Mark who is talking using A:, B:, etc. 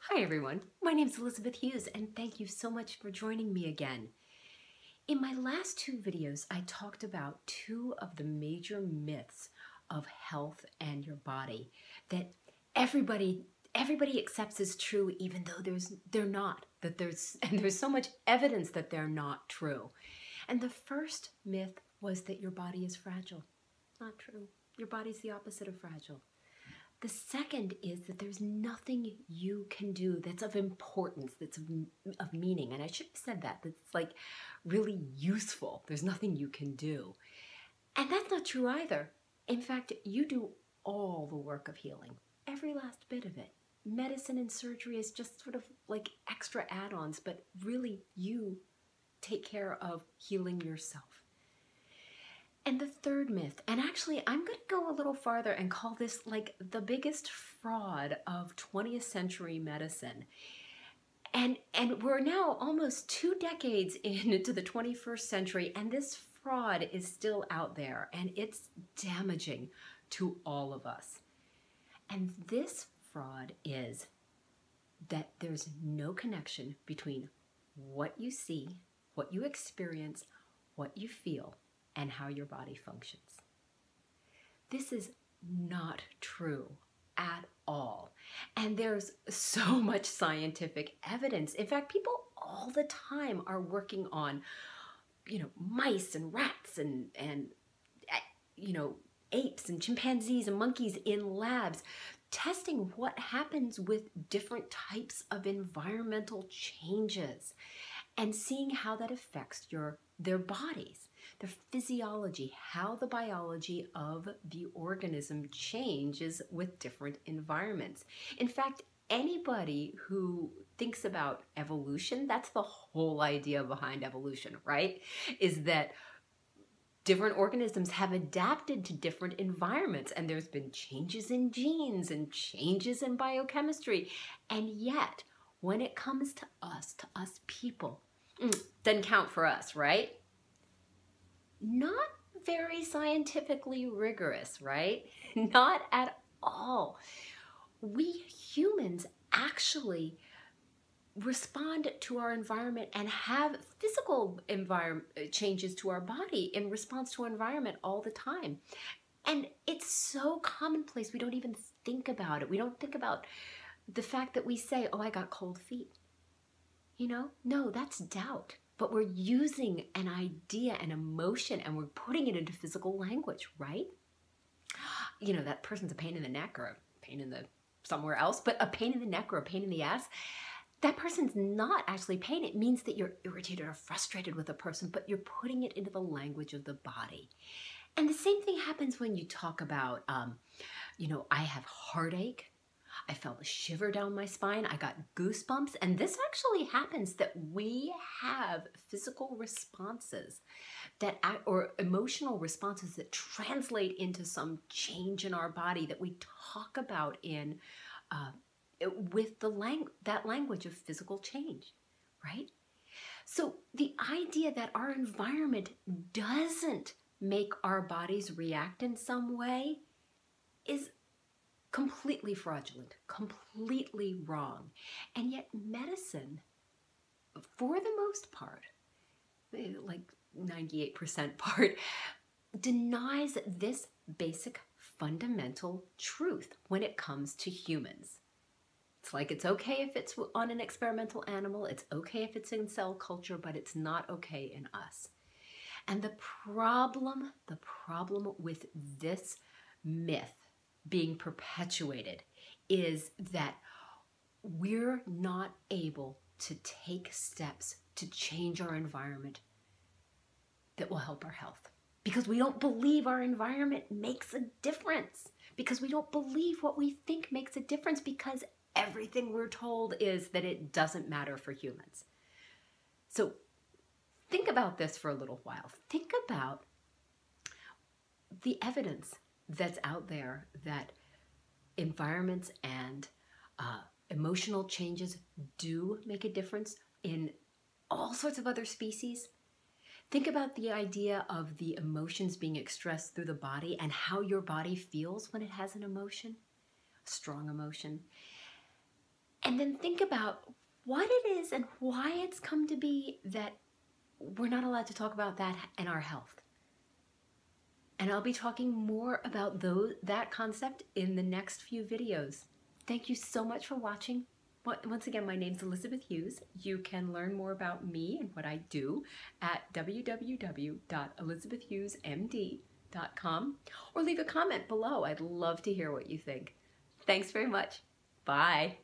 A: Hi everyone, my name is Elizabeth Hughes and thank you so much for joining me again. In my last two videos, I talked about two of the major myths of health and your body that everybody accepts as true even though they're not, there's so much evidence that they're not true. And the first myth was that your body is fragile. Not true. Your body's the opposite of fragile. The second is that there's nothing you can do that's of importance, that's of meaning. And I should have said that's like really useful. There's nothing you can do. And that's not true either. In fact, you do all the work of healing, every last bit of it. Medicine and surgery is just sort of like extra add-ons, but really you take care of healing yourself. And the third myth, and actually I'm going to go a little farther and call this like the biggest fraud of 20th century medicine. And we're now almost 2 decades into the 21st century, and this fraud is still out there, and it's damaging to all of us. And this fraud is that there's no connection between what you see, what you experience, what you feel, and how your body functions. This is not true at all. And there's so much scientific evidence. In fact, people all the time are working on, mice and rats and apes and chimpanzees and monkeys in labs, testing what happens with different types of environmental changes and seeing how that affects their bodies, their physiology, how the biology of the organism changes with different environments. In fact, anybody who thinks about evolution, that's the whole idea behind evolution, right? Is that different organisms have adapted to different environments, and there's been changes in genes and changes in biochemistry. And yet, when it comes to us people, doesn't count for us, right? Not very scientifically rigorous, right? Not at all. We humans actually respond to our environment and have physical changes to our body in response to our environment all the time. And it's so commonplace, we don't even think about it. We don't think about the fact that we say, oh, I got cold feet. No, that's doubt. But we're using an idea, an emotion, and we're putting it into physical language, right? That person's a pain in the neck or a pain in the somewhere else, but a pain in the neck or a pain in the ass, that person's not actually pain. It means that you're irritated or frustrated with a person, but you're putting it into the language of the body. And the same thing happens when you talk about, I have heartache. I felt a shiver down my spine. I got goosebumps. And this actually happens, that we have physical responses or emotional responses that translate into some change in our body that we talk about with that language of physical change, right? So the idea that our environment doesn't make our bodies react in some way is completely fraudulent, completely wrong. And yet medicine, for the most part, like 98% part, denies this basic fundamental truth when it comes to humans. It's like it's okay if it's on an experimental animal, it's okay if it's in cell culture, but it's not okay in us. And the problem with this myth being perpetuated is that we're not able to take steps to change our environment that will help our health, because we don't believe our environment makes a difference, because we don't believe what we think makes a difference, because everything we're told is that it doesn't matter for humans. So think about this for a little while. Think about the evidence that's out there that environments and emotional changes do make a difference in all sorts of other species. Think about the idea of the emotions being expressed through the body and how your body feels when it has an emotion, a strong emotion. And then think about what it is and why it's come to be that we're not allowed to talk about that in our health. And I'll be talking more about that concept in the next few videos. Thank you so much for watching. Once again, my name's Elizabeth Hughes. You can learn more about me and what I do at www.elizabethhughesmd.com or leave a comment below. I'd love to hear what you think. Thanks very much. Bye.